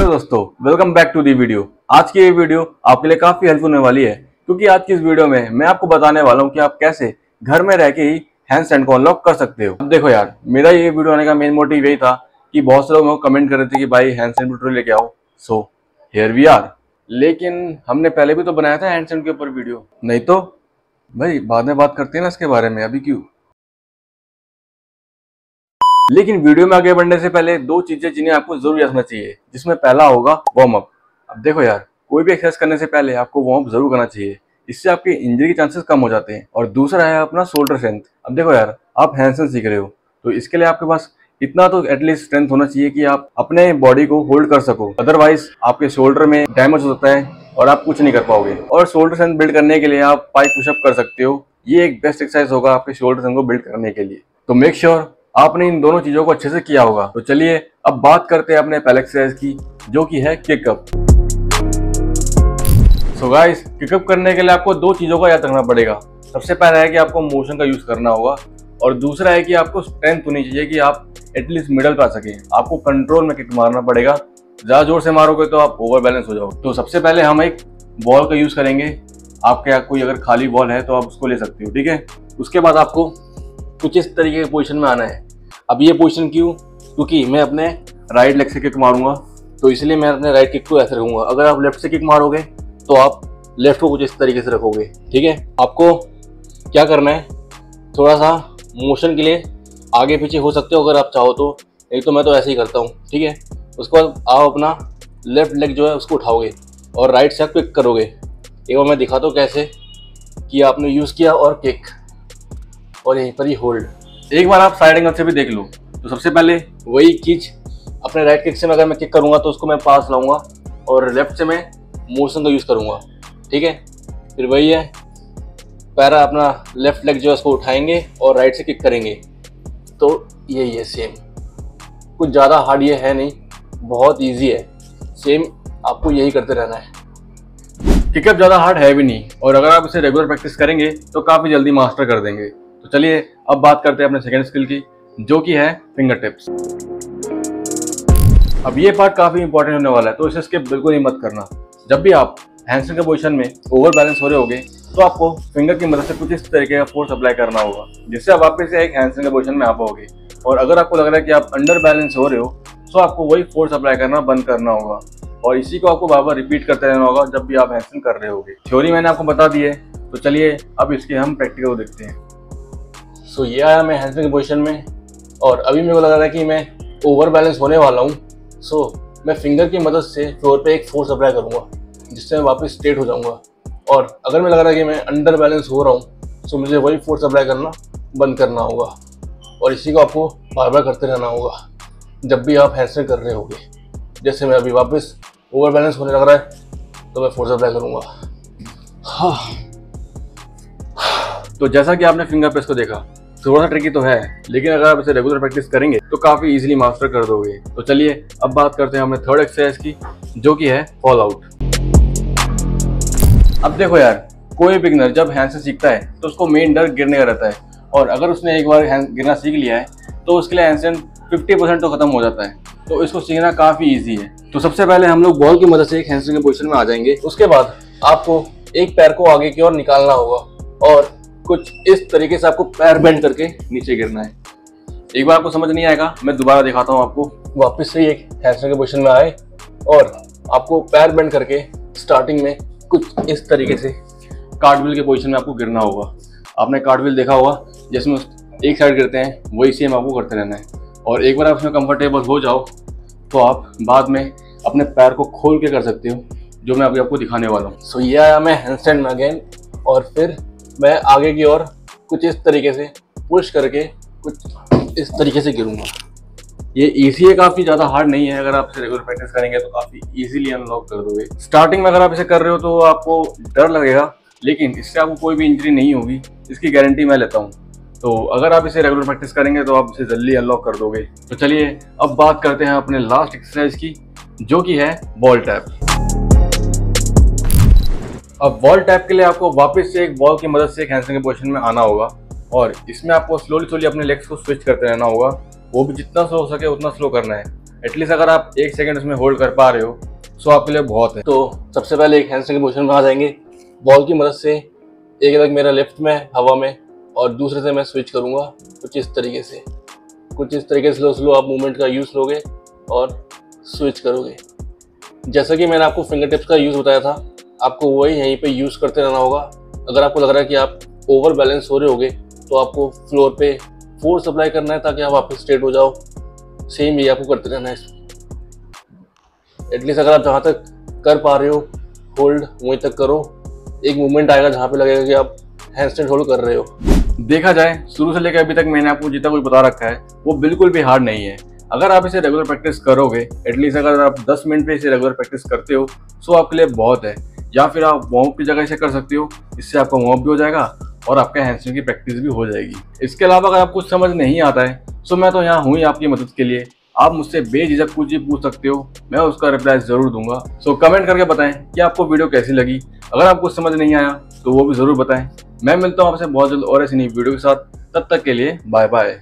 Hello दोस्तों, welcome back to the video. आज की ये वीडियो आपके लिए काफी हेल्पफुल होने वाली है, क्योंकि आज की इस वीडियो में मैं आपको बताने वाला हूं कि आप कैसे घर में रह के ही हैंडस्टैंड को अनलॉक कर सकते हो। अब देखो यार, मेरा ये वीडियो आने का मेन मोटिव यही था कि बहुत से लोग मेरे को कमेंट कर रहे थे कि भाई हैंडस्टैंड ट्यूटोरियल लेके आओ। So here we are. लेकिन हमने पहले भी तो बनाया था हैंडस्टैंड के ऊपर वीडियो, नहीं तो भाई बाद में बात करते हैं ना इसके बारे में, अभी क्यों। लेकिन वीडियो में आगे बढ़ने से पहले दो चीजें जिन्हें आपको जरूर रखना चाहिए, जिसमें पहला होगा वार्म अप। अब देखो यार, कोई भी एक्सरसाइज करने से पहले आपको वार्म अप जरूर करना चाहिए, इससे आपके इंजरी के चांसेस कम हो जाते हैं। और दूसरा है अपना शोल्डर स्ट्रेंथ। अब देखो यार, आप हैंडस्टैंड सीख रहे हो तो इसके लिए आपके पास इतना तो एटलीस्ट स्ट्रेंथ होना चाहिए कि आप अपने बॉडी को होल्ड कर सको, अदरवाइज आपके शोल्डर में डैमेज हो सकता है और आप कुछ नहीं कर पाओगे। और शोल्डर स्ट्रेंथ बिल्ड करने के लिए आप 5 पुशअप कर सकते हो। ये एक बेस्ट एक्सरसाइज होगा आपके शोल्डर स्ट्रेंथ को बिल्ड करने के लिए। तो मेक श्योर आपने इन दोनों चीजों को अच्छे से किया होगा। तो चलिए अब बात करते हैं अपने पहले एक्सरसाइज की, जो कि है किकअप। सो गाइस, किकअप करने के लिए आपको दो चीजों का याद रखना पड़ेगा। सबसे पहला है कि आपको मोशन का यूज करना होगा, और दूसरा है कि आपको स्ट्रेंथ होनी चाहिए कि आप एटलीस्ट मिडल पे आ सके। आपको कंट्रोल में किक मारना पड़ेगा, ज्यादा जोर से मारोगे तो आप ओवर बैलेंस हो जाओगे। तो सबसे पहले हम एक बॉल का यूज करेंगे। आपके यहाँ कोई अगर खाली बॉल है तो आप उसको ले सकते हो, ठीक है। उसके बाद आपको कुछ इस तरीके के पोजीशन में आना है। अब ये पोजीशन क्यों? क्योंकि मैं अपने राइट लेग से किक मारूंगा, तो इसलिए मैं अपने राइट किक को ऐसे रखूंगा। अगर आप लेफ्ट से किक मारोगे तो आप लेफ्ट को कुछ इस तरीके से रखोगे, ठीक है। आपको क्या करना है, थोड़ा सा मोशन के लिए आगे पीछे हो सकते हो अगर आप चाहो तो, नहीं तो मैं तो ऐसे ही करता हूँ, ठीक है। उसके बाद आप अपना लेफ्ट लेग जो है उसको उठाओगे और राइट से किक करोगे। एक बार मैं दिखाता हूँ कैसे कि आपने यूज़ किया और किक, और यहीं पर ही होल्ड। एक बार आप साइड एंगल से भी देख लो। तो सबसे पहले वही चीज अपने राइट किक से अगर मैं किक करूंगा तो उसको मैं पास लाऊंगा, और लेफ्ट से मैं मोशन का यूज करूंगा, ठीक है। फिर वही है, पैरा अपना लेफ्ट लेग जो है उसको उठाएंगे और राइट से किक करेंगे। तो यही है सेम, कुछ ज़्यादा हार्ड ये है नहीं, बहुत ईजी है। सेम आपको यही करते रहना है। किकअप ज़्यादा हार्ड है भी नहीं, और अगर आप इसे रेगुलर प्रैक्टिस करेंगे तो काफ़ी जल्दी मास्टर कर देंगे। तो चलिए अब बात करते हैं अपने सेकंड स्किल की, जो कि है फिंगर टिप्स। अब ये पार्ट काफ़ी इंपॉर्टेंट होने वाला है, तो इसे स्किप बिल्कुल ही मत करना। जब भी आप हैंडस्टैंड के पोजीशन में ओवर बैलेंस हो रहे होगे तो आपको फिंगर की मदद से कुछ इस तरीके का फोर्स अप्लाई करना होगा, जिससे आप वापस से एक हैंडस्टैंड के पोजीशन में आ पाओगे। और अगर आपको लग रहा है कि आप अंडर बैलेंस हो रहे हो तो आपको वही फोर्स अप्लाई करना बंद करना होगा, और इसी को आपको बार बार रिपीट करते रहना होगा जब भी आप हैंडस्टैंड कर रहे होगे। थ्योरी मैंने आपको बता दी है, तो चलिए अब इसके हम प्रैक्टिकल देखते हैं। सो ये आया मैं हैंडस्टैंड की पोजीशन में, और अभी मेरे को लग रहा है कि मैं ओवर बैलेंस होने वाला हूँ। सो मैं फिंगर की मदद से फ्लोर पे एक फोर्स अप्लाई करूँगा, जिससे मैं वापस स्ट्रेट हो जाऊँगा। और अगर मैं लग रहा है कि मैं अंडर बैलेंस हो रहा हूँ तो मुझे वही फोर्स अप्लाई करना बंद करना होगा, और इसी को आपको बार बार करते रहना होगा जब भी आप हैंडस्टैंड कर रहे होगे। जैसे मैं अभी वापस ओवर बैलेंस होने लग रहा है तो मैं फोर्स अप्लाई करूँगा। हाँ, तो जैसा कि आपने फिंगर प्रेस को देखा, थोड़ा सा ट्रिकी तो है, लेकिन अगर आप इसे रेगुलर प्रैक्टिस करेंगे तो काफी इजीली मास्टर कर दोगे। तो चलिए अब बात करते हैं अपने थर्ड एक्सरसाइज की, जो कि है फॉल आउट। अब देखो यार, कोई बिगिनर जब हैंडस्टैंड सीखता है तो उसको मेन डर गिरने का रहता है, और अगर उसने एक बार गिरना सीख लिया है तो उसके लिए हैंडस्टैंड 50% तो खत्म हो जाता है। तो इसको सीखना काफी ईजी है। तो सबसे पहले हम लोग बॉल की मदद से एक हैंडस्टैंड के पोजीशन में आ जाएंगे। उसके बाद आपको एक पैर को आगे की ओर निकालना होगा, और कुछ इस तरीके से आपको पैर बेंड करके नीचे गिरना है। एक बार आपको समझ नहीं आएगा, मैं दोबारा दिखाता हूँ आपको। वापस से एक हैंडस्टैंड के पोजीशन में आए, और आपको पैर बेंड करके स्टार्टिंग में कुछ इस तरीके से कार्टव्हील के पोजीशन में आपको गिरना होगा। आपने कार्टव्हील देखा होगा, जिसमें एक साइड गिरते हैं, वही सेम आपको करते रहना है। और एक बार आप इसमें कंफर्टेबल हो जाओ तो आप बाद में अपने पैर को खोल के कर सकते हो, जो मैं अभी आपको दिखाने वाला हूँ। सो ये आया मैं हैंडस्टैंड में अगेन, और फिर मैं आगे की ओर कुछ इस तरीके से पुश करके कुछ इस तरीके से गिरूंगा। ये इजी है, काफ़ी ज़्यादा हार्ड नहीं है। अगर आप इसे रेगुलर प्रैक्टिस करेंगे तो काफ़ी इजीली अनलॉक कर दोगे। स्टार्टिंग में अगर आप इसे कर रहे हो तो आपको डर लगेगा, लेकिन इससे आपको कोई भी इंजरी नहीं होगी, इसकी गारंटी मैं लेता हूँ। तो अगर आप इसे रेगुलर प्रैक्टिस करेंगे तो आप इसे जल्दी अनलॉक कर दोगे। तो चलिए अब बात करते हैं अपने लास्ट एक्सरसाइज की, जो कि है बॉल टैप। अब बॉल टैप के लिए आपको वापस से एक बॉल की मदद से एक हैंडस्टैंड के पोजीशन में आना होगा, और इसमें आपको स्लोली अपने लेग्स को स्विच करते रहना होगा। वो भी जितना स्लो हो सके उतना स्लो करना है। एटलीस्ट अगर आप 1 सेकंड उसमें होल्ड कर पा रहे हो सो आपके लिए बहुत है। तो सबसे पहले एक हैंडस्टैंड की पोजीशन में आ जाएंगे। बॉल की मदद से एक लग मेरा लेफ्ट में हवा में और दूसरे से मैं स्विच करूँगा कुछ इस तरीके से स्लो आप मूवमेंट का यूज़ लोगे और स्विच करोगे। जैसा कि मैंने आपको फिंगर टिप्स का यूज़ बताया था, आपको वही यहीं पे यूज़ करते रहना होगा। अगर आपको लग रहा है कि आप ओवर बैलेंस हो रहे होगे तो आपको फ्लोर पे फोर्स अप्लाई करना है ताकि आप वापस स्ट्रेट हो जाओ। सेम ये आपको करते रहना है। एटलीस्ट अगर आप जहाँ तक कर पा रहे हो होल्ड वहीं तक करो। एक मूवमेंट आएगा जहाँ पे लगेगा कि आप हैंडस्टैंड होल्ड कर रहे हो। देखा जाए शुरू से लेकर अभी तक मैंने आपको जितना कुछ बता रखा है वो बिल्कुल भी हार्ड नहीं है। अगर आप इसे रेगुलर प्रैक्टिस करोगे, एटलीस्ट अगर आप 10 मिनट पे इसे रेगुलर प्रैक्टिस करते हो सो आपके लिए बहुत है। या फिर आप वार्म अप की जगह इसे कर सकते हो, इससे आपका वार्म अप भी हो जाएगा और आपका हैंडस्टैंड की प्रैक्टिस भी हो जाएगी। इसके अलावा अगर आपको कुछ समझ नहीं आता है सो मैं तो यहाँ हूँ ही आपकी मदद के लिए। आप मुझसे बेझिझक कुछ भी पूछ सकते हो, मैं उसका रिप्लाई जरूर दूंगा। सो कमेंट करके बताएं कि आपको वीडियो कैसी लगी। अगर आपको कुछ समझ नहीं आया तो वो भी जरूर बताएं। मैं मिलता हूँ आपसे बहुत जल्द और ऐसी नई वीडियो के साथ। तब तक के लिए बाय बाय।